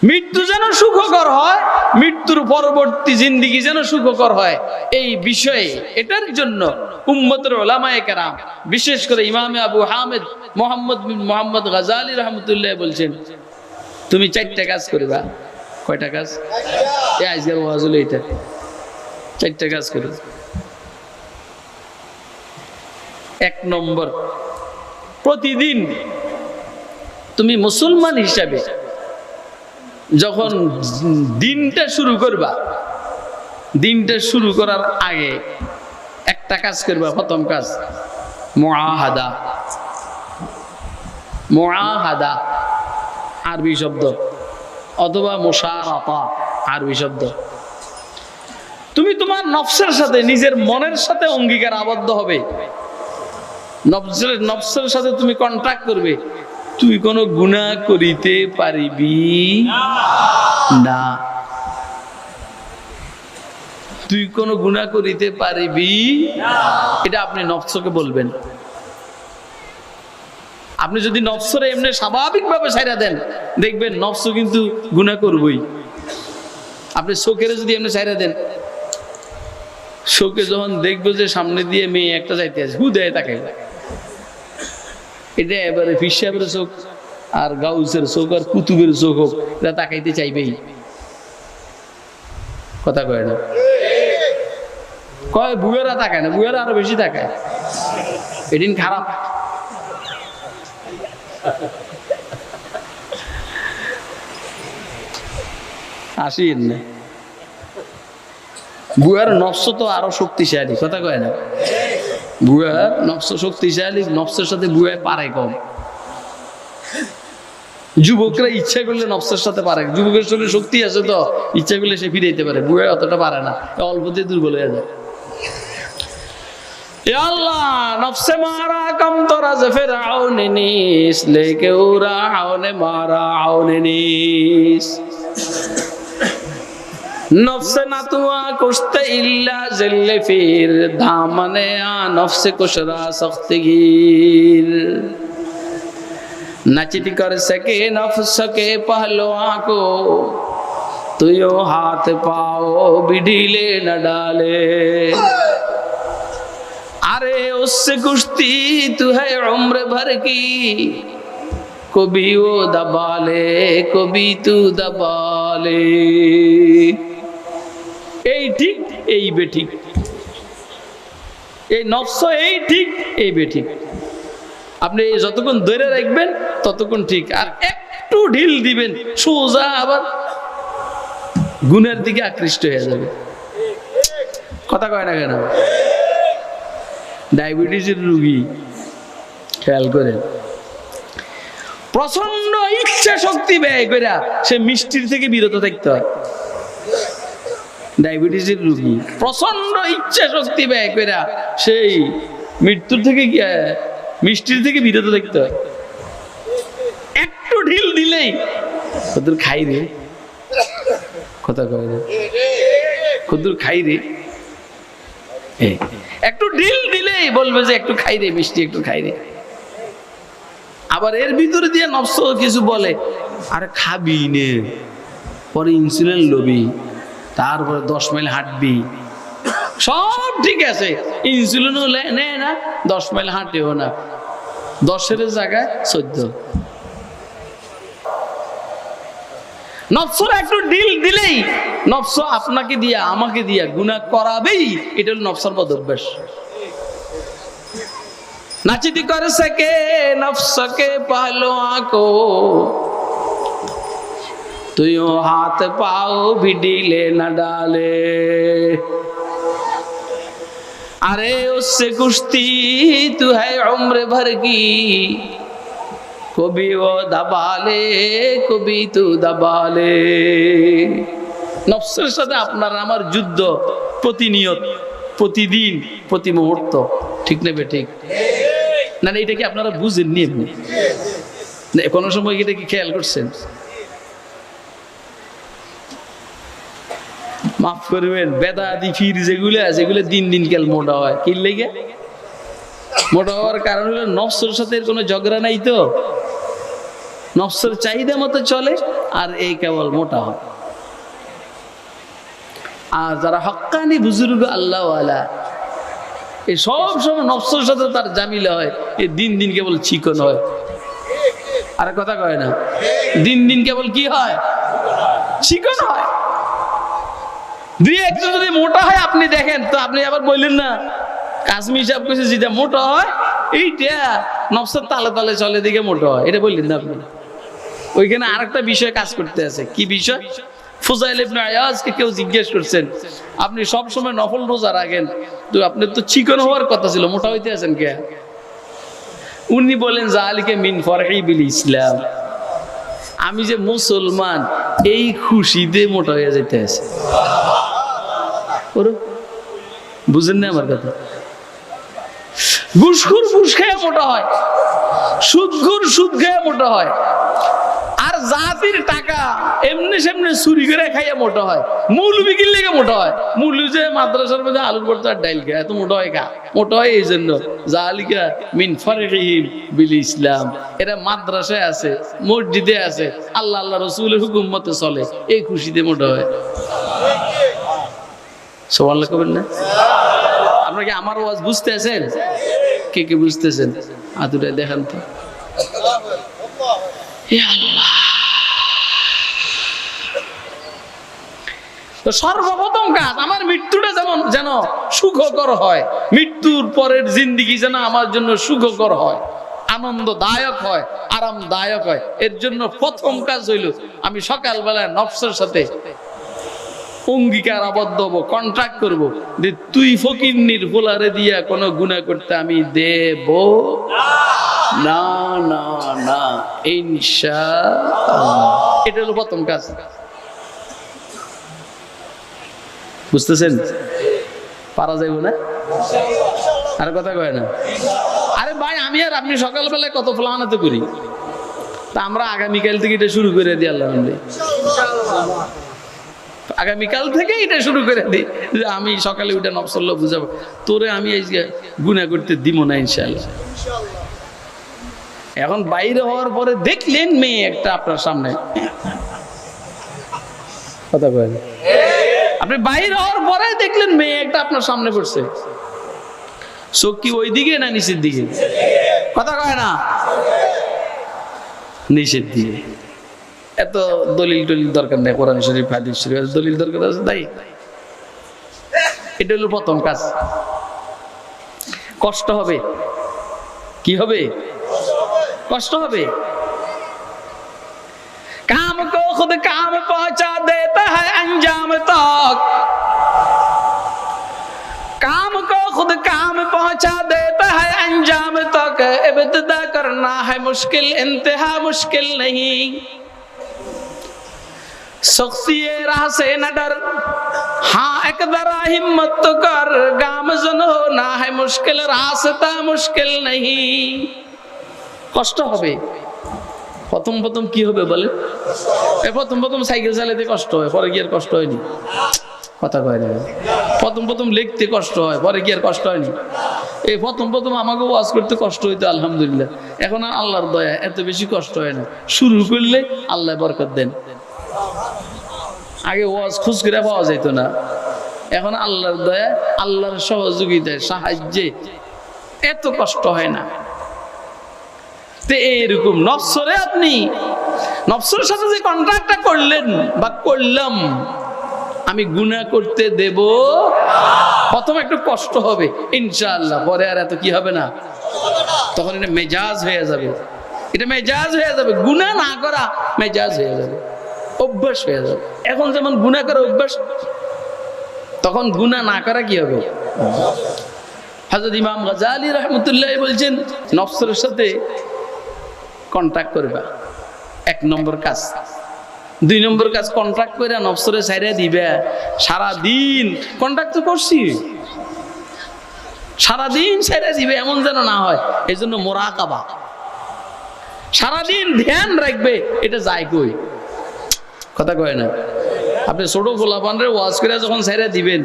মৃত্যু যেন সুখকর হয়, মৃত্যুর পরবর্তী জিন্দেগি যেন সুখকর হয়, এই বিষয়ে এটার জন্য উম্মতের উলামায়ে কেরাম, বিশেষ করে ইমামে আবু হামেদ মুহাম্মদ বিন মুহাম্মদ গাজালি রাহমাতুল্লাহ বলছেন, তুমি 4টা কাজ করবা। কয়টা কাজ? এই আজকের ওয়াজ হলো এটা, 4টা কাজ করবে। 1 নম্বর, প্রতিদিন তুমি মুসলমান হিসাবে যখন দিনটা শুরু করবা, দিনটা শুরু করার আগে একটা কাজ করবা। প্রথম কাজ মুআহাদা। মুআহাদা আরবি শব্দ, অথবা মুশারাতা আরবি শব্দ। তুমি তোমার নফসের সাথে, নিজের মনের সাথে অঙ্গীকার আবদ্ধ হবে। নফসের সাথে তুমি কন্ট্রাক্ট করবে, তুই কোনো গুনাহ করিতে পারিবি না, তুই কোনো গুনাহ করিতে পারিবি না। এটা আপনি নফসকে বলবেন। আপনি যদি নফসরে এমনি স্বাভাবিকভাবে ছাইরা দেন, দেখবেন নফস কিন্তু গুনাহ করবই। আপনি চোখের যদি এমনি ছাইরা দেন, চোখে যখন দেখবো যে সামনে দিয়ে মেয়ে একটা যাইতে আছে, হুদায় তাকাই, এটা এবারে ফিসাবের চোখ আর গাউসের চোখ আর কুতুবের চোখ হোক, এটা তাকাইতে চাইবেই। কথা কয় না? কয় বুয়েরা তাকায় না, বুয়েরা আরো বেশি তাকায়। এদিন খারাপ। আসিন না, বুয়ার নফস তো আরো শক্তিশালী। কথা কয় না? বুয়ার নফস শক্তিশালী, নফসের সাথে বুয়ায় পারে কম। যুবকরা ইচ্ছা করলে নফসের সাথে পারে, যুবকের শরীরে শক্তি আছে তো, ইচ্ছা করলে সে ফিরে যেতে পারে। বুয়ায় অতটা পারে না, অল্পতে দুর্বল হয়ে যায়। আল্লাহ নফসে মারা কম তোরা যে ফেরাউনে নিস, লেকে উরা আউনে মারা আউনে নিস। नफ्से ना तुआ कुश्ते इल्ला जिल्ले फिर धामने आ नफ्से कुशरा सख्तगीर नचित कर सके नफ्स के पहलुआं को तुयो हाथ पाओ भी ढीले न डाले अरे उससे कुश्ती तू है उम्र भर की कभी वो दबा ले कभी तू दबा ले এই ঠিক এই বেঠিক, এই নফস এই ঠিক এই বেঠিক। আপনি যতক্ষণ ধরে রাখবেন ততক্ষণ ঠিক, আর একটু ঢিল দিবেন সোজা আবার গুনার দিকে আকৃষ্ট হয়ে যাবে। কথা কয় না কেন? ডায়াবেটিসের রোগী খেয়াল করেন, প্রচন্ড ইচ্ছা শক্তি ব্যয় করে সে মিষ্টির থেকে বিরত থাকতে হয়। ডায়াবেটিসের রোগী প্রচন্ড ইচ্ছা শক্তি ব্যয় করে সেই মৃত্যুর থেকে মিষ্টির থেকে বিরত থাকতে হয়। একটু ঢিল দিলেই কদ্দুর খাই রে, কথা কয় রে, কদ্দুর খাই রে, একটু ঢিল দিলেই বলবে যে একটু খাই রে মিষ্টি, একটু খাই রে। আবার এর ভিতরে দিয়ে নফস কিছু বলে, আরে খাবি নে, পরে ইনসুলিন লবি, তারপরে 10 মাইল হাঁটবি, সব ঠিক আছে, ইনসুলিনও নেয় না, 10 মাইল হাঁটেও না, 10-এর জায়গায় 14। নফসর একটু ডিল দিলেই নফস আপনাকে দিয়া আমাকে দিয়া গুনাহ করাবেই। এটা হলো নফসের বদ অভ্যাস। নাচিতি করে সকে নফসকে পহলুআं को तुयो हाथ पाओ भी ढीले न डाले अरे उससे कुश्ती तू है उम्र भर की कभी वो दबा ले कभी तू दबा ले। নফসের সাথে আপনার আমার যুদ্ধ প্রতিনিয়ত, প্রতিদিন, প্রতি মুহূর্ত। ঠিক নেবে ঠিক না? এটা কি আপনারা বুঝেননি? এমনি কোনো সময় এটা কি খেয়াল করছেন? মাফ করবেন, বেদাদি ফির যেগুলো দিন দিন কাল মোটা হয়। কি লেগে মোটা হওয়ার কারণ হলো নফসের সাথে কোনো ঝগড়া নাই তো। নফসের চাহিদা মতো চলে, আর এই কেবল মোটা হয়। আর যারা হক্কানি বুজুর্গ আল্লাহওয়ালা, এই সব সময় নফসের সাথে তার জামিলা হয়, এই দিন দিন কেবল চিকন হয়। আর কথা কয় না, দিন দিন কেবল কি হয়? চিকন হয়। দুই একজন যদি মোটা হয় আপনি দেখেন তো, আপনি আবার বললেন না কাশ্মীর হিসাব করছে যেটা মোটা হয় এইটা নফসের তালে তালে চলে দিকে মোটা হয়, এটা বললেন না আপনি। ওইখানে আরেকটা বিষয় কাজ করতে আছে। কি বিষয়? ফুজাইল ইবনে আয়াজকে কেউ জিজ্ঞেস করছেন, আপনি সব সময় নফল রোজা রাখেন, তো আপনি তো চিকন হওয়ার কথা ছিল, মোটা হইতে আছেন কে? উনি বলেন যালিকা মিন ফরহি বিল ইসলাম, আমি যে মুসলমান এই খুশিতে মোটা হয়ে যেতে আছে। বুঝেন না আমার কথা? ঘুষখোর ঘুষ খেয়ে মোটা হয়, সুদখোর সুদ খেয়ে মোটা হয়, আর জাতির টাকা এমনি সেমনি চুরি করে খাইয়া মোটা হয়। মৌলবি কিনলে মোটা হয়, মৌলবি যে মাদ্রাসার মধ্যে আলুর ভর্তা আর ডাইল খায়, এত মোটা হয় কা? মোটা হয় এই জন্য যালিকা মিন ফরহি বিল ইসলাম, এরা মাদ্রাসায় আছে, মসজিদে আছে, আল্লাহ আল্লাহ রাসূলের হুকুম মতে চলে, এই খুশিতে মোটা হয়। সুবহানাল্লাহ কবেন না? আপনারা কি আমার ওয়াজ বুঝতে আছেন? কে কে বুঝতেছেন হাতটা দেখান তো। হে আল্লাহ, তো সর্বপ্রথম কাজ আমার মৃত্যুটা যেন সুখকর হয়, মৃত্যুর পরের জিন্দেগি যেন আমার জন্য সুখকর হয়, আনন্দদায়ক হয়, আরামদায়ক হয়। এর জন্য প্রথম কাজ হইল আমি সকালবেলায় নফসের সাথে অঙ্গীকার আবদ্ধ হবো, কন্ট্রাক্ট করব যে তুই ফকিন্নির ফুলারে দিয়া কোনো গুনাহ করতে আমি দেব না, না না, ইনশাআল্লাহ। এটা হলো প্রথম কাজ। বুঝতেছেন? পারা যাইব না? আর কথা কয় না? আরে ভাই, আমি আর আপনি সকালবেলায় কত ফলানাতে করি, তা আমরা আগামীকাল থেকে এটা শুরু করে দিই। আল্লাহ আগামীকাল থেকে এটা শুরু করে দিই যে আমি সকালে উঠে নফসল্লা বুঝাবো, তোরে আমি এই গুনাহ করতে দিব না ইনশাআল্লাহ। এখন বাইরে হওয়ার পরে দেখলেন মেয়ে একটা আপনার সামনে, কথা কয় না? আপনি বাইরে হওয়ার পরে দেখলেন মেয়ে একটা আপনার সামনে পড়ছে, চোখ কি ওই দিকে না নিচের দিকে? কথা কয় না? নিচের দিকে। এত দলিল টলিল দরকার নেই, কোরআন শরীফ হাদিস শরীফ দলিল দরকার আছে তাই? এটা হলো প্রথম কাজ। কষ্ট হবে, কি হবে? কষ্ট হবে। काम को खुद काम पहुंचा देता है अंजाम तक, काम को खुद काम पहुंचा देता है अंजाम तक, इब्तिदा करना है मुश्किल, इंतहा मुश्किल नहीं। शख्सिये राह से न डर, हाँ एक जरा हिम्मत तो कर, गामजन होना है मुश्किल, रास्ता मुश्किल नहीं। কষ্ট হবে। প্রথম প্রথম কি হবে বলে? প্রথম প্রথম সাইকেল চালাতে কষ্ট হয়, পরে কি আর কষ্ট হয়নি? কথা কয় না? প্রথম প্রথম লিখতে কষ্ট হয়, পরে কি আর কষ্ট হয়নি? এই প্রথম প্রথম আমাকে ওয়াজ করতে কষ্ট হইতো, আলহামদুলিল্লাহ এখন আর আল্লাহর দয়া এত বেশি কষ্ট হয় না। শুরু করলে আল্লাহ বরকত দেন। আগে ওয়াজ খুঁজ করে পাওয়া যেত না, এখন আল্লাহর দয়া, আল্লাহর সহযোগিতায় সাহায্যে এত কষ্ট হয় না। এরকম নফসরে আপনি নফসের সাথে যে কন্ট্রাক্টটা করলেন বা করলাম, আমি গুনাহ করতে দেব, প্রথম একটু কষ্ট হবে ইনশাআল্লাহ, পরে আর এত কি হবে না, তখন এটা মেজাজ হয়ে যাবে, এটা মেজাজ হয়ে যাবে, গুনাহ না করা মেজাজ হয়ে যাবে, অভ্যাস হয়ে যাবে। এখন যেমন গুনাহ করা অভ্যাস, তখন গুনাহ না করা কি হবে? হযরত ইমাম গাজ্জালী রাহমাতুল্লাহ বলছেন নফসের সাথে কন্ট্রাক্ট করবা, এক নম্বর কাজ। দুই নম্বর কাজ, কন্ট্রাক্ট করে নফসরে ছাইরা দিবে। সারাদিন কন্ট্রাক্ট তো করছি, সারাদিন ছাইরা দিবে এমন যেন না হয়। এই জন্য মোরাকাবা, সারাদিন ধ্যান রাখবে এটা যায় কই, কথা কয় না? আপনি ছোট গোলাপানরে ওয়াজ করে যখন ছাইরা দিবেন,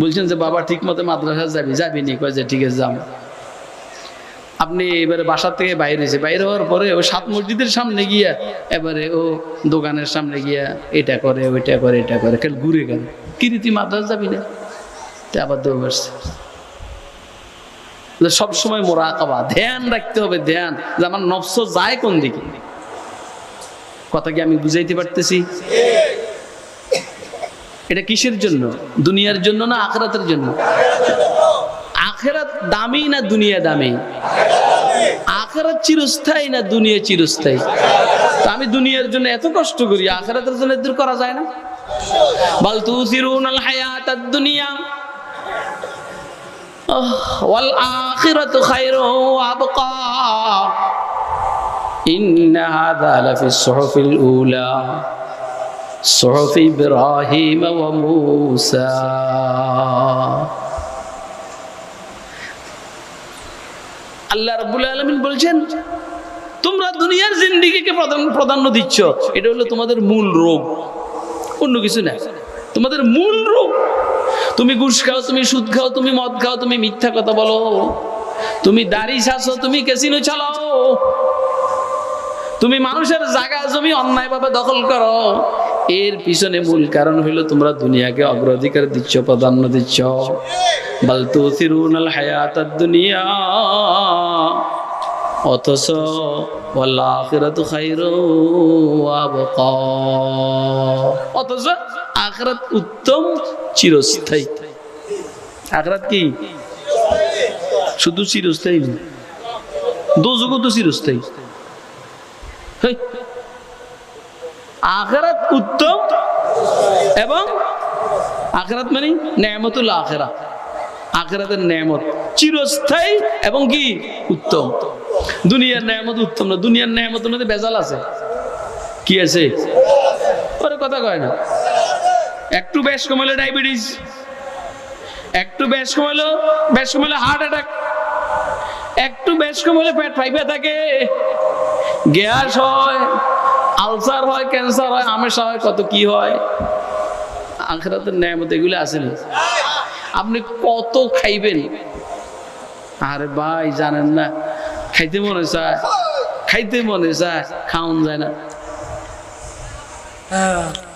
বলছেন যে বাবা ঠিক মতো মাদ্রাসা যাবি, যাবি নি? কয় যে ঠিক আছে যাম। আপনি এবারে বাসা থেকে বাইরে হয়েছে, বাইরে হওয়ার পরে ও 7 মসজিদের সামনে গিয়া এবারে ও দোকানের সামনে গিয়া এটা করে ওইটা করে এটা করে, কাল ঘুরে গেল কি তুই মাদ্রাসা যাবি না, আবার দৌড় আসছে। সবসময় মোরাকাবা, ধ্যান রাখতে হবে, ধ্যান যে আমার নফস যায় কোন দিকে। কথা কি আমি বুঝাইতে পারতেছি? এটা কিসের জন্য? দুনিয়ার জন্য না আখিরাতের জন্য? আখিরাত দামি না দুনিয়া দামি? আখিরাত চিরস্থায়ী না দুনিয়া চিরস্থায়ী? তো আমি দুনিয়ার জন্য এত কষ্ট করি, আখিরাতের জন্য দূর করা যায় না? বাল তুসিরুনাল হায়াতাদ দুনিয়া ওয়াল আখিরাতু খায়রুন ওয়া আবকা ইন্না হাযা লাফিস সুহুফিল উলা সুহুফ ইব্রাহিম ওয়া মূসা। আল্লাহ রাব্বুল আলামিন বলছেন তোমরা দুনিয়ার জিন্দেগিকে প্রাধান্য দিচ্ছ, এটা হলো তোমাদের মূল রোগ, অন্য কিছু না। তোমাদের মূল রোগ, তুমি ঘুষ খাও, তুমি সুদ খাও, তুমি মদ খাও, তুমি মিথ্যা কথা বলো, তুমি দাড়ি ছাড়ছো, তুমি ক্যাসিনো চালাও, তুমি মানুষের জায়গা জমি অন্যায়ভাবে দখল করো। এর পিছনে মূল কারণ হইলো তোমরা দুনিয়াকে অগ্রাধিকার দিচ্ছ, প্রাধান্য দিচ্ছ। বাল তুসিরুনাল হায়াতাদ দুনিয়া অথচ ওয়াল আখিরাতু খায়রুন ওয়া আবকা, অথচ আখিরাত উত্তম, চিরস্থায়ী। আখিরাত কি শুধু চিরস্থায়ী না, দোজখও তো চিরস্থায়ী। আখিরাত উত্তম এবং আখিরাত মানে নেয়ামতুল আখিরা, আখিরাতের নেয়ামত চিরস্থায়ী এবং কি উত্তম। দুনিয়ার নেয়ামত উত্তম না, দুনিয়ার নেয়ামতের মধ্যে ভেজাল আছে। কি আছে? ওরে কথা কয় না। একটু বেশ কমাইলে ডায়াবেটিস, একটু বেশ কমাইলে হার্ট অ্যাটাক, একটু বেশ কমাইলে পেট ফাইবে থাকে, গ্যাস হয়, আলসার হয়, ক্যান্সার হয়, হামেশা হয়, কত কি হয়। আখিরাতের নেয়ামত এগুলো আছে না। আপনি কত খাইবেন? আরে ভাই জানেন না, খাইতে মনে চায়, খাইতে মনে চায়, খাওয়ান যায় না,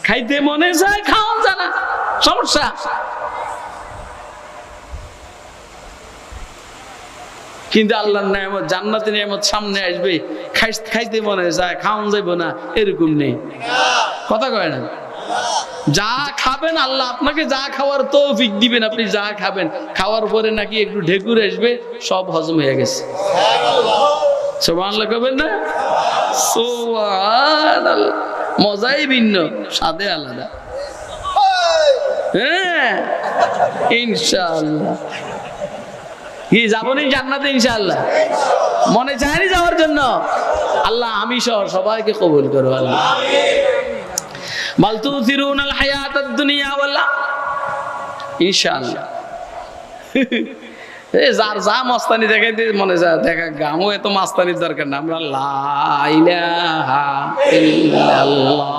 খাইতে মনে চায়, খাওয়ান যায় না, সমস্যা। কিন্তু আল্লাহর নেয়ামত, জান্নাতের নেয়ামত সামনে আসবে, খাইতে মনে চায়, খাওয়ান যাইব না, এরকম নেই। কথা কয় না। যা খাবেন আল্লাহ আপনাকে যা খাওয়ার তৌফিক দিবেন, আপনি যা খাবেন, খাওয়ার পরে নাকি একটু ঢেকুর আসবে, সব হজম হয়ে গেছে। সুবহানাল্লাহ কবেন না? সুবহানাল্লাহ। মজাই ভিন্ন, স্বাদে আলাদা। হ্যাঁ ইনশাআল্লাহ। কি যাবনি জান্নাতে ইনশাআল্লাহ? মনে চায়নি যাওয়ার জন্য? আল্লাহ আমি সহ সবাইকে কবুল করো আল্লাহ। বাল তুসিরুনাল হায়াতাদ দুনিয়া ওয়াল ইনশাআল্লাহ। যার যা মস্তানি দেখাইতে মনে যায় দেখা, গামও এত মাস্তানির দরকার না। আমরা লা ইলাহা ইল্লাল্লাহ,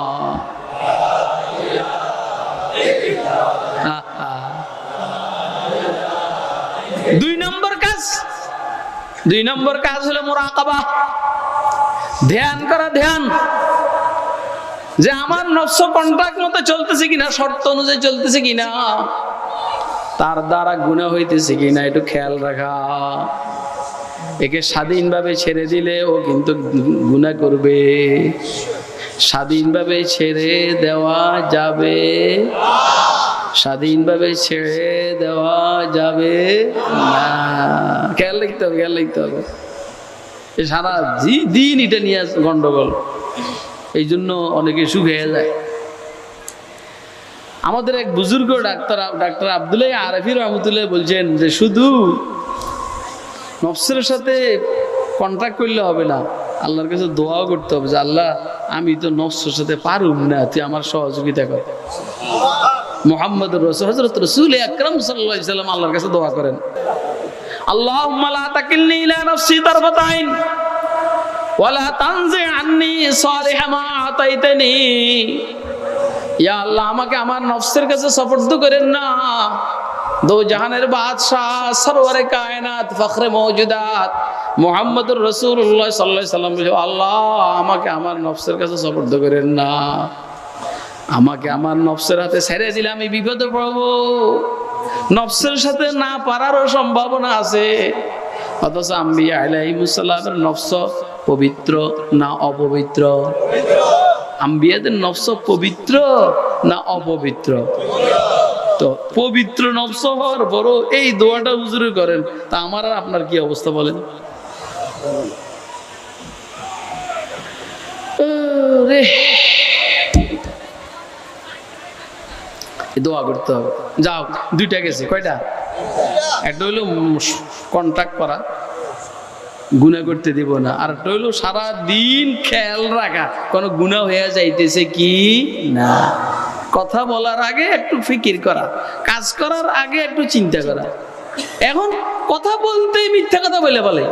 দুই নম্বর কাজ হলো মুরাকাবা, ধ্যান করা। ধ্যান যে আমার নফস কন্ট্রাক্ট মতো চলতেছে কিনা, শর্ত অনুযায়ী চলতেছে কিনা, তার দ্বারা গুনাহ হইতেছে কিনা, একটু খেয়াল রাখা। একে স্বাধীনভাবে ছেড়ে দিলে ও কিন্তু গুনাহ করবে। স্বাধীনভাবে ছেড়ে দেওয়া যাবে, স্বাধীনভাবে ছেড়ে দেওয়া যাবে না। খেয়াল রাখতে হবে, খেয়াল রাখতে হবে। সারা দিন এটা নিয়ে গন্ডগোল, এই জন্য অনেকে শুকিয়ে যায়। আমাদের এক বুজুর্গ ডাক্তার আব্দুল্লাহ আরফি রহমতুল্লাহ বলছেন যে শুধু নফসের সাথে কন্ট্রাক্ট করলে হবে না, আল্লাহর কাছে দোয়াও করতে হবে যে আল্লাহ আমি তো নফসের সাথে পারুম না, তুই আমার সহযোগিতা কর। মুহাম্মদ হযরত রাসূল আকরাম সাল্লাল্লাহু আলাইহি সাল্লাম আল্লাহর কাছে দোয়া করেন, আল্লাহুম্মা লা তাকিলনি ইলা নাফসি তারফাত আইন ওয়া লা তানজি আন্নী সালিহা মা আতাইতানি। ইয়া আল্লাহ আমাকে আমার নফসের কাছে সুপর্দ করেন না। দো জাহানের বাদশাহ, সরওয়ারে কায়নাত, ফখরে মওজুদাত, মুহাম্মদুর রাসূলুল্লাহ সাল্লাল্লাহু আলাইহি সাল্লাম বলে, আল্লাহ আমাকে আমার নফসের কাছে সুপর্দ করেন না, আমাকে আমার নফসের হাতে ছেড়ে দিলে আমি বিপদে পড়বো, নফসের সাথে না পারারও সম্ভাবনা আছে। অথচ আম্বিয়া আলাইহিস সালামের নফস পবিত্র না অপবিত্র? আম্বিয়াদের নফস পবিত্র না অপবিত্র? তো পবিত্র নফস হওয়ার বড় এই দোয়াটা হুজুরে করেন, তা আমার আর আপনার কি অবস্থা বলেন? রে দোয়া করতে হবে। যাও, দুইটা গেছে, কয়টা? একটা হইলো কন্ট্যাক্ট করা, গুনাহ করতে দিব না, আর একটা হইলো সারা দিন খেয়াল রাখা কোনো গুনাহ হয়ে যাইতেছে কি না। কথা বলার আগে একটু ফিকির করা, কাজ করার আগে একটু চিন্তা করা। এখন কথা বলতেই মিথ্যা কথা বলে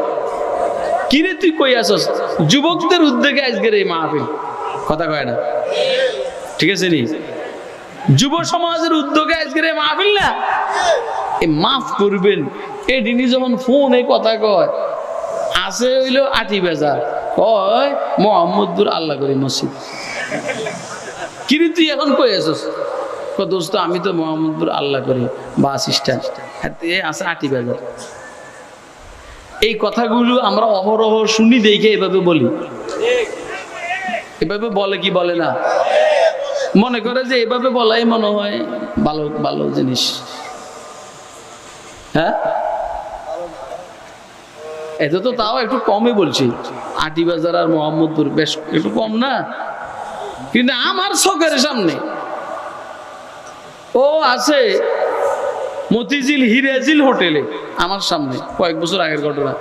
কিরে তুই কই আসস? যুবকদের উদ্যোগে আজকের এই মাহফিল, কথা কয় না, ঠিক আছে নি? যুব সমাজের উদ্যোগে আজকের এই মাহফিল না, এ মাফ করবেন। এই দিনই যখন ফোনে কথা কয় আছে হইলো আটি বাজার, কয় মোহাম্মদপুর আল্লাহ করি মসজিদ। কিরে তুই এখন কই আসস? দোস্ত আমি তো মোহাম্মদপুর আল্লাহ করি বাস স্ট্যান্ড আছে আটি বাজার। এই কথাগুলো আমরা অহরহ শুনি, দেখে এভাবে বলি। এভাবে বলে কি বলে না? মনে করে যে এভাবে বলাই মনে হয় ভালো ভালো জিনিস। হ্যাঁ, এটা তো তাও একটু কমই বলছি, আটি বাজার আর মোহাম্মদপুর বেশ একটু কম না? কিন্তু আমার চোখের সামনে ও আছে মতিঝিল হিরাজিল হোটেলে, আমার সামনে কয়েক বছর আগের ঘটনা।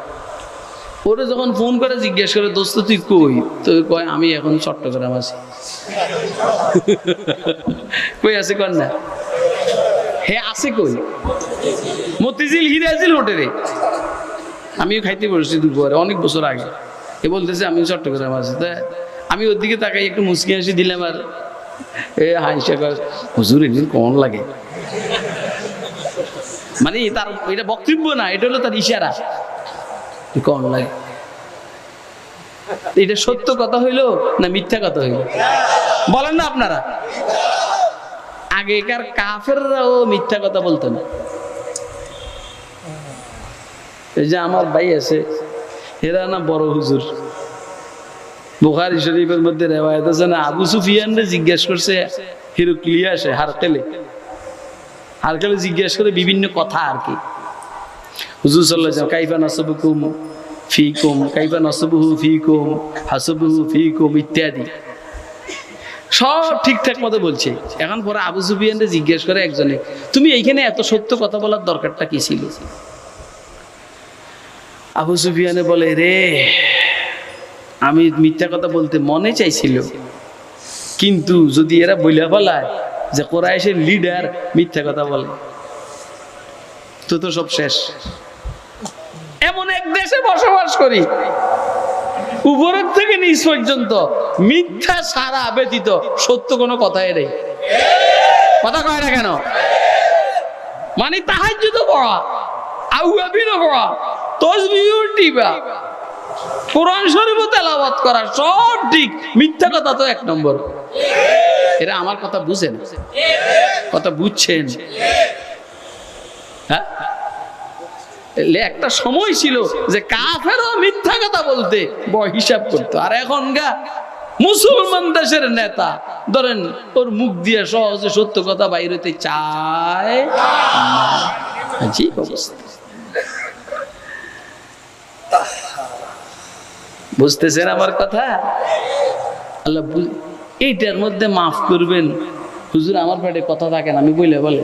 ওরে যখন ফোন করে জিজ্ঞেস করে দোস্ত তুই কই, তো কয় আমি এখন চট্টগ্রাম আছি। কই আছে কর না, হে আছে কই? মতিঝিল হিরাজিল হোটেলে। আমিও খাইতে বসেছি দুপুরে অনেক বছর আগে। এ বলতেছে আমি চট্টগ্রাম আছি। তা আমি ওর দিকে তাকাই একটু মুচকি হাসি দিলাম, আর এ হাসি কয় হুজুর এদিন কেমন লাগে। মানে তার এটা বক্তব্য না, এটা হলো তার ইশারা, কেমন লাগে। এটা সত্য কথা হইলো না মিথ্যা কথা হইলো? বলেন না আপনারা। আগেকার কাফেররাও মিথ্যা কথা বলতো না। এই যে আমার ভাই আছে, এরা না বড় হুজুর। বুখারী শরীফের মধ্যে রিওয়ায়াত আছে না, আবু সুফিয়ানরে জিজ্ঞেস করছে হিরক্লিয়াসে হারকেলে জিজ্ঞেস করে বিভিন্ন কথা আর কি। হুজুর সাল্লাল্লাহু আলাইহি ওয়াসাল্লাম কাইফা নাসবুকুম ফিকুম, কাইফা নাসবুহু ফিকুম, হাসবুহু ফিকুম ইত্যাদি সব ঠিকঠাক মতো বলছে। এখন পরে আবু সুফিয়ানরে জিজ্ঞেস করে একজনে, তুমি এইখানে এত সত্য কথা বলার দরকারটা কি ছিল? আবু সুফিয়ানে বলে, রে আমি মিথ্যা কথা বলতে মনে চাইছিল, কিন্তু যদি এরা বইলা ফেলায় যে কুরাইশের লিডার মিথ্যা কথা বলে তো তো সব শেষ। এমন এক দেশে বসবাস করি উপরের থেকে নিচ পর্যন্ত মিথ্যা সারা ব্যতীত সত্য কোনো কথাই নেই। কথা কয় না কেন? মানে তাহাজ্জুদ পড়া, আউয়াবিন পড়া, তাসবিহ টিপা, কোরআন শরীফ তেলাওয়াত করা সব ঠিক, মিথ্যা কথা তো এক নম্বর। এরা আমার কথা বুঝেন? কথা বুঝছেন? হ্যাঁ, একটা সময় ছিল যে কাফেরও মিথ্যা কথা বলতে হিসাব করতো, আর এখন গা মুসলমান দেশের নেতা ধরেন ওর মুখ দিয়ে সহজে সত্য কথা বাইর হইতে চায় না। আজীব অবস্থা। বুঝতেছেন আমার কথা? আল্লাহ এইটার মধ্যে মাফ করবেন। হুজুর আমার পেটে কথা থাকে না, আমি বলে বলে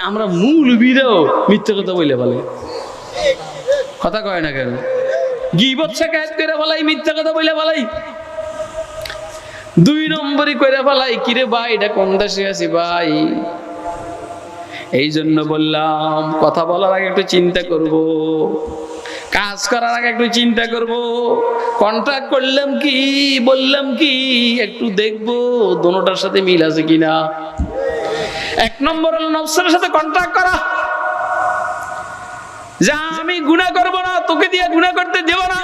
আমরা মৌলবীরাও মিথ্যা কথা বলে বলে। কথা কয় না কেন? গীবত শিকায়েত করে বলাই, মিথ্যা কথা বলে বলাই, দুই নম্বরই করে ফেলাই। কিরে ভাই এটা কোন দেশে আছি ভাই? এই জন্য বললাম কথা বলার আগে একটু চিন্তা করব, কাজ করার আগে একটু চিন্তা করব, কন্ট্রাক্ট করলাম কি বললাম কি একটু দেখবো দোনোটার সাথে মিল আছে কিনা। এক নম্বর হলো নফসের সাথে কন্ট্রাক্ট করা। যে আমি গুনাহ করব না, তোকে দিয়ে গুনাহ করতে দেব না।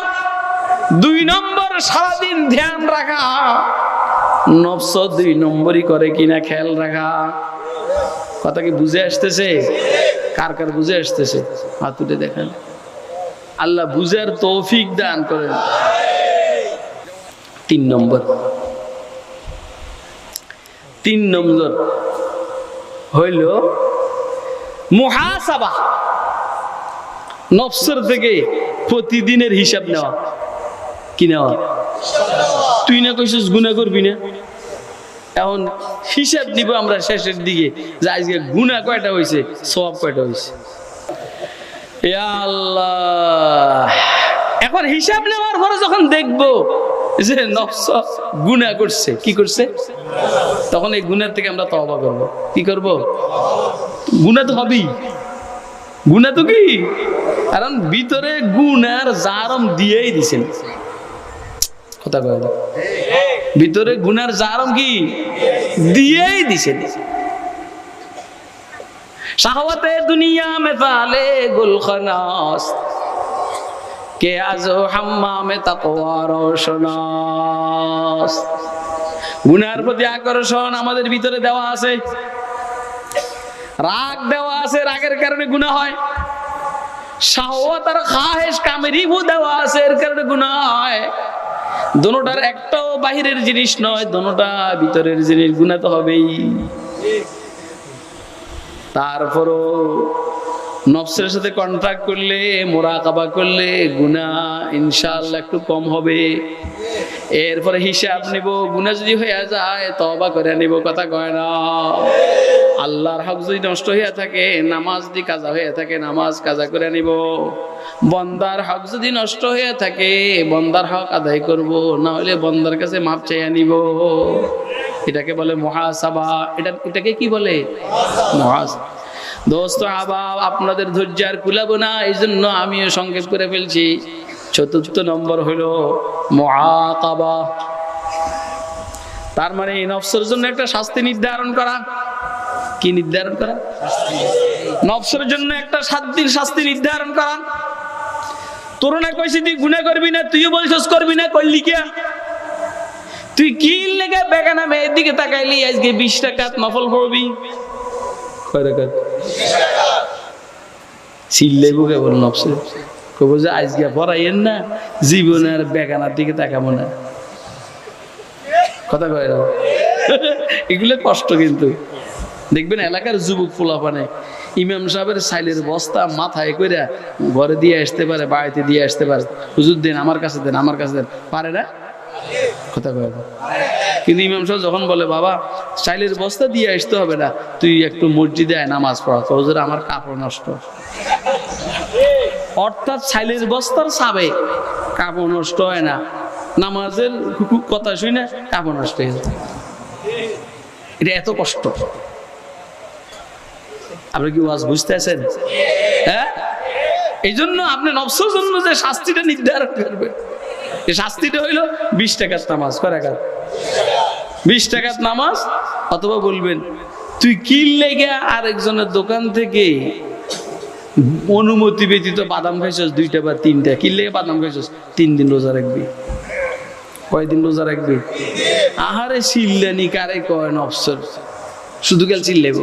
2 নম্বর সারাদিন ধ্যান রাখা, নফস 2 নম্বরই করে কিনা খেয়াল রাখা। কথা কি বুঝে আসতেছে? কার কার বুঝে আসতেছে হাত তুলে দেখেন। আল্লাহ বুঝার তৌফিক দান করেন। 3 নম্বর হইল মুহাসাবা, নফসের থেকে প্রতিদিনের হিসাব নেওয়া। কি নেওয়া? তুই না কইছিস গুনাহ করবি না, এখন হিসাব নিব আমরা শেষের দিকে যে আজকে গুনাহ কয়টা হয়েছে, সওয়াব কয়টা হয়েছে। ইয়া আল্লাহ, এখন হিসাব নেওয়ার পরে যখন দেখবো যে নফস গুনাহ করছে, কি করছে, তখন এই গুনাহ থেকে আমরা তওবা করব। কি করব? গুনাহ তো হবেই, গুনাহ তো কি, কারণ ভিতরে গুনার জারম দিয়েই দিছেন। কথা কয় না, ভিতরে গুনার জারম কি দিয়েই দিছেন। শাহওয়াতে দুনিয়া মে ফালে গুলখনাস কে আজো হাম্মামে তাকওয়া রোশনাস। গুনার প্রতি আকর্ষণ আমাদের ভিতরে দেওয়া আছে, রাগ দেওয়া আছে, রাগের কারণে গুনাহ হয়। শাহওয়াত আর খাহেশ কামেরিবু দেওয়া আছে, এর কারণে গুনাহ হয়। দোনোটার একটাও বাহিরের জিনিস নয়, দোনোটা ভিতরের জিনিস, গুনাহ তো হবেই। তারপরও নফসের সাথে কন্ট্রাক্ট করলে, মুরাকাবা করলে গুনাহ ইনশাআল্লাহ একটু কম হবে। এরপরে হিসাব নিব, গুনাহ যদি হয়ে যায় তওবা করে নিব। কথা কয় না? আল্লাহর হক যদি নষ্ট হয়ে থাকে, নামাজ যদি কাজা হয়ে থাকে, নামাজ কাজা করে নিব। বন্দার হক যদি নষ্ট হয়ে থাকে, বন্দার হক আদায় করব, না হলে বন্দার কাছে মাপ চাইয়া নিব। এটাকে বলে মুহাসাবা। এটাকে কি বলে? মুহাসাবা। দোস্ত আহবাব, আপনাদের ধৈর্য আর কুলাবো না, এই জন্য আমিও সংক্ষেপ করে ফেলছি। 4 নম্বর হলো মুআকাবা। তার মানে নফসের জন্য একটা শাস্তি নির্ধারণ করা। কি নির্ধারণ করা? নফসের জন্য একটা শাস্তি নির্ধারণ করা। তোর না কইছি তুই গুনাহ করবি না, তুইও বলছিস করবি না, করলি কি? তুই কি লেগে বেগানা মেয়ের দিকে তাকাইলি? আজকে 20 টাকা নফল পড়বি। কয় রাকাত? 20 টাকা। চিল্লাইবো কেবল নফসে, কব যে আজকে পড়াইয়েন না, জীবনে আর বেগানার দিকে তাকাবো না। কথা কয় না? এগুলো কষ্ট। কিন্তু দেখবেন এলাকার যুবক পোলাপানে ইমাম সাহেবের সাইলের বস্তা মাথায় করে ঘরে দিয়ে আসতে পারে, বাড়িতে দিয়ে আসতে পারে, হুজুর দেন, আমার কাছে দেন, আমার কাছে দেন, পারে না? কথা কয় না? কিন্তু ইমাম সাহেব যখন বলে বাবা সাইলের বস্তা দিয়ে আসতে হবে না, তুই একটু মসজিদে আয় নামাজ পড়া, তো হুজুর আমার কাপড় নষ্ট। অর্থাৎ সাইলের বস্তার সাবে কাপড় নষ্ট হয় না, নামাজের কথা শুনে কাপড় নষ্ট হয়ে যায়। এটা এত কষ্ট। আপনি কি ওয়াজ বুঝতেছেন? হ্যাঁ, এই জন্য আপনি নফসের জন্য যে শাস্তিটা নির্ধারণ করবেন, এই শাস্তিটা হইল 20 টাকার নামাজ। কয় টাকা? 20 টাকার নামাজ। অথবা বলবেন তুই কি লেগে আরেকজনের দোকান থেকে অনুমতি ব্যতীত বাদাম খাইছস 2টা বা 3টা, কি লেগে বাদাম খাইছস? 3 দিন রোজা রাখবি। কয়দিন রোজা রাখবি? আহারে চিল্লানি কারে কয়? নফসের শুধু গেল চিল্লাইব।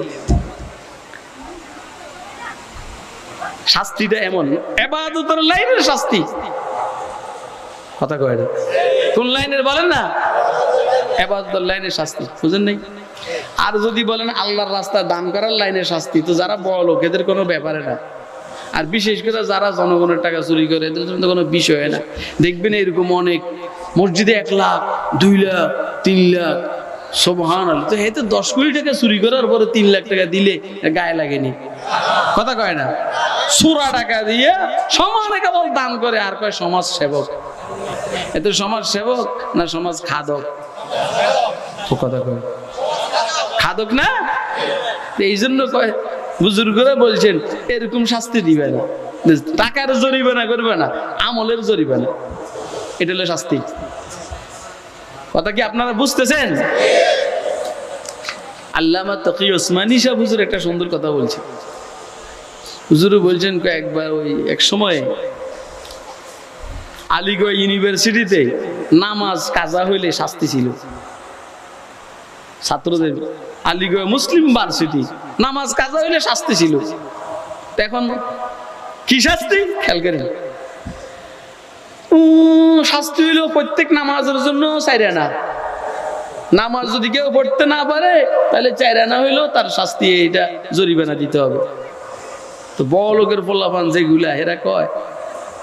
শাস্তিটা এমন, ইবাদতের লাইনের শাস্তি। কথা কয় না? কোন লাইনের বলেন না? ইবাদতের লাইনের শাস্তি। বুঝেন নাই? আর যদি বলেন আল্লাহর রাস্তা দান করার লাইনের শাস্তি, তো যারা বড় লোক এদের কোনো ব্যাপারে না। আর বিশেষ করে যারা জনগণের টাকা চুরি করে, এদের জন্য কোনো বিষয় না। দেখবেন এরকম অনেক মসজিদে 1 লাখ, 2 লাখ, 3 লাখ, সুবহানাল্লাহ। তো এতে 10 কোটি টাকা চুরি করার পরে 3 লাখ টাকা দিলে গায়ে লাগেনি? কথা কয় না? সুরা টাকা দিয়ে সমানে কেবল দান করে, আর কয় সমাজ সেবক। এত সমাজ সেবক না সমাজ খাদক? কথা কয় খাদক না? এই জন্য কয় বুজুর্গরা বলছেন এরকম শাস্তি দিবে না, টাকার জরিমানা করবে না, আমলের জরিমানা। এটা হলো শাস্তি। কথা কি আপনারা বুঝতেছেন? আল্লামা তকি ওসমানী সাহেব হুজুর একটা সুন্দর কথা বলছে। হুজুর বলছেন একবার ওই এক সময় আলিগড় ইউনিভার্সিটিতে নামাজ কাজা হইলে শাস্তি ছিল ছাত্রদের। আলিগড় মুসলিম ভার্সিটি নামাজ কাজা হইলে শাস্তি ছিল। এখন কি শাস্তি খেয়াল করেন, শাস্তি হইল প্রত্যেক নামাজের জন্য 4 আনা। নামাজ যদি কেউ পড়তে না পারে তাহলে 4 আনা হইলো তার শাস্তি, এটা জরিমানা দিতে হবে। তো বড় লোকের পোলাপান যেগুলা এরা কয়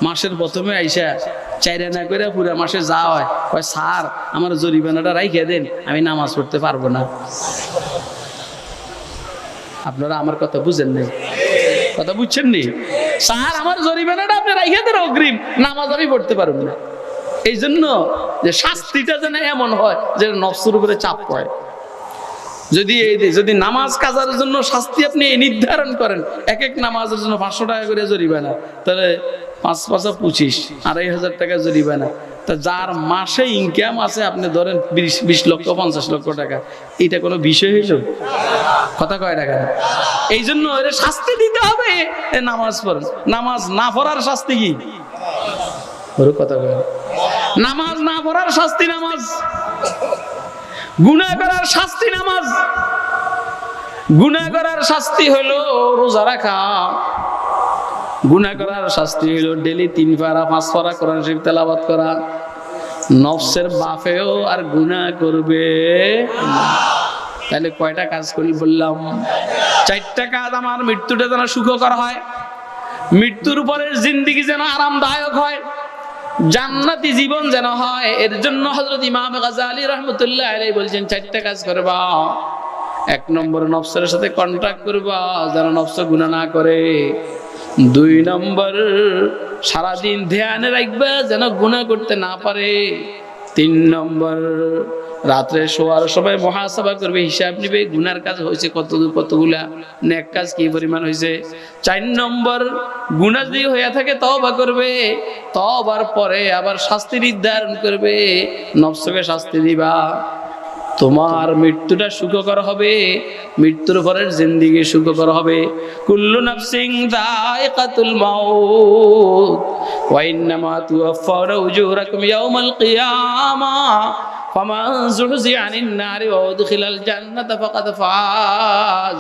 মাসের প্রথমে আইসা 4 আনা করে পুরা মাসে যা হয় কয় স্যার আমার জরিমানাটা রাইখে দেন, আমি নামাজ পড়তে পারবো না। আপনারা আমার কথা বুঝেন নাই, কথা বুঝছেন নি? স্যার আমার জরিমানাটা আপনি রাইখে দেন অগ্রিম, নামাজ আমি পড়তে পারবো না। এই জন্য যে শাস্তিটা যেন এমন হয় যে নফসের উপরে চাপ পড়ে। যদি নামাজ কাজার জন্য শাস্তি আপনি নির্ধারণ করেন, এক এক নামাজের জন্য 500 টাকা করে জরিমানা, তাহলে 5 × 5 = 25, 2500 টাকা জরিমানা। তা যার মাসে ইনকাম আছে আপনি ধরেন 20 লক্ষ 50 লক্ষ টাকা, এটা কোনো বিষয় হইল? কথা কয় টাকা। এই জন্য এর শাস্তি দিতে হবে। নামাজ পড়েন, নামাজ না পড়ার শাস্তি কি? ওর কথা কয়। নামাজ না পড়ার শাস্তি নামাজ, গুনাহ করার শাস্তি নামাজ। গুনাহ করার শাস্তি হলো রোজা রাখা, গুনাহ করার শাস্তি হলো ডেইলি 3 পারা 5 পারা কোরআন শরীফ তেলাওয়াত করা। নফসের বাপেও আর গুনাহ করবে না। তাহলে কয়টা কাজ করি বললাম? 4টা কাজ। আমার মৃত্যুটা যেন সুখকর হয়, মৃত্যুর পরের জিন্দেগি যেন আরামদায়ক হয়, জান্নাতি জীবন যেন হয়। এর জন্য হযরত ইমাম গাজ্জালী রাহমাতুল্লাহ আলাইহি বলছেন 4টা কাজ করবা। 1 নম্বর নফসের সাথে কন্টাক্ট করবা যেন নফস গুনাহ না করে। 2 নম্বর সারাদিন ধ্যানে রাখবা যেন গুনাহ করতে না পারে। 3 নম্বর রাত্রে শোয়ার সময় মুহাসাবা করবে, হিসাব নিবে গুনার কাজ হয়েছে কতগুলা, নেক কাজ কি পরিমাণ হয়েছে। 4 নম্বর গুনাহ যদি হয়ে থাকে তওবা করবে, তওবার পরে আবার শাস্তি নির্ধারণ করবে, নফসকে শাস্তি দিবা। তোমার মৃত্যুটা সুখকর হবে, মৃত্যুর পরের জিন্দেগি সুখকর হবে। কুল্লু নাফসিন যায়িকাতুল মাউত ওয়া ইন্নামা তুওয়াফাউনা উজুরাকুম ইয়াওমাল কিয়ামাহ ফামান যুহজিয়া আনিন নারি ওয়া উদখিলাল জান্নাতা ফাকাদ ফাজ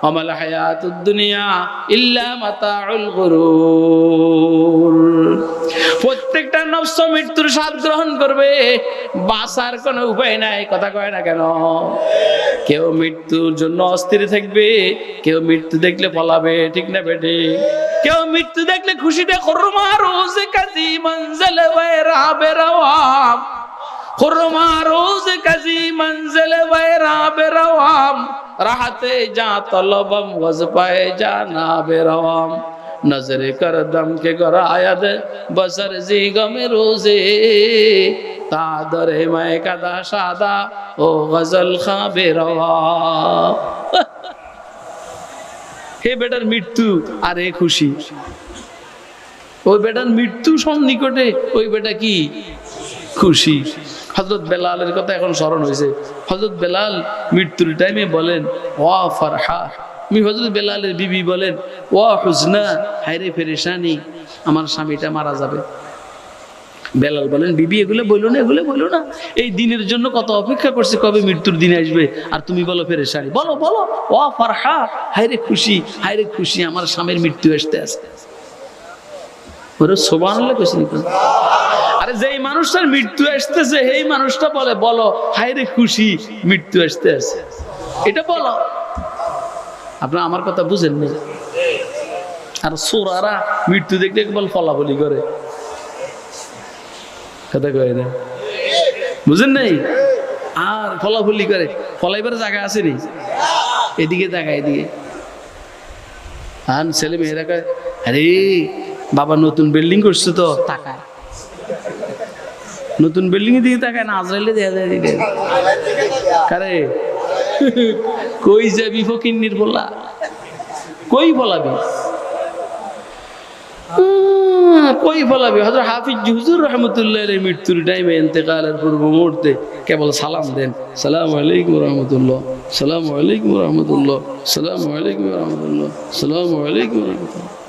ওয়া মাল হায়াতুদ দুনিয়া ইল্লা মাতাউল গুরুর। প্রত্যেকটা নফস মৃত্যুর স্বাদ গ্রহণ করবে, বাঁচার কোনো উপায় নাই। কথা কয় না কেন? কেউ মৃত্যুর জন্য অস্থির থাকবে, কেউ মৃত্যু দেখলে পলাবে, ঠিক না বেটে? কেউ মৃত্যু দেখলে খুশিতে খুরমা রোজ কাজী মঞ্জিল ওয়রা বেরওয়াম, খুরমা রোজ কাজী মঞ্জিল ওয়রা বেরওয়াম, রাহতে যা তলবম ওয়াজ পায়ে যা না বেরওয়াম, नजर कर दम के गरायद बसर जी गम रोजे तादरे मैं कदा शादा ओ गजल खा बेरवा। हे बेटार मृत्यु আর এ খুশি, ওই বেটার মৃত্যু সন্নিকটে ওই বেটা কি খুশি। হযরত বেলালের কথা এখন স্মরণ হয়েছে। হযরত বেলাল মৃত্যুর টাইমে বলেন ওয়া ফারহা, হযরত বেলালের বিবি বলেন ওয়া হুজনা, হায়রে পেরেশানি, আমার স্বামীটা মারা যাবে। বেলাল বলেন বিবি এগুলো বললো না, এগুলো বললো না, এই দিনের জন্য কত অপেক্ষা করছে, কবে মৃত্যুর দিন আসবে, আর তুমি বলো পেরেশানি। বলো বলো ওয়া ফারহা, হায়রে খুশি, হায়রে খুশি, আমার স্বামীর মৃত্যু আসতে আসতে। ওরে সুবহানাল্লাহ কইছেন। আরে যেই মানুষটার মৃত্যু আসতেছে সেই মানুষটা বলে বলো হায়রে খুশি, মৃত্যু আসতে আসে, এটা বলো। আপনারা আমার কথা বুঝেন না? আর সোরারা মৃত্যু দেখলে বল ফলাফলি করে, কথা কয় না, বুঝেন নাই? আর ফলাফলি করে, ফলাইবার জায়গা আছে নি? এদিকে জায়গা, এদিকে ছেলে মেয়েরা কয় আরে বাবা নতুন বিল্ডিং করছে তো তাকায়, নতুন বিল্ডিং এর দিকে তাকায় না, আজরাইলে দেখা যায় দিকে কারে কই যাবি ফকিন্নির বলা, কই বলাবি? কই ফলাবি হযরত হাফিজ হুজুর রাহমাতুল্লাহ আলাইহি মৃত্যুর টাইমে ইন্তেকালের পূর্ব মুহূর্তে কেবল সালাম দেন, আসসালামু আলাইকুম ওয়া রাহমাতুল্লাহ, আসসালামু আলাইকুম ওয়া রাহমাতুল্লাহ, আসসালামু আলাইকুম ওয়া রাহমাতুল্লাহ, আসসালামু আলাইকুম ওয়া রাহমাতুল্লাহ।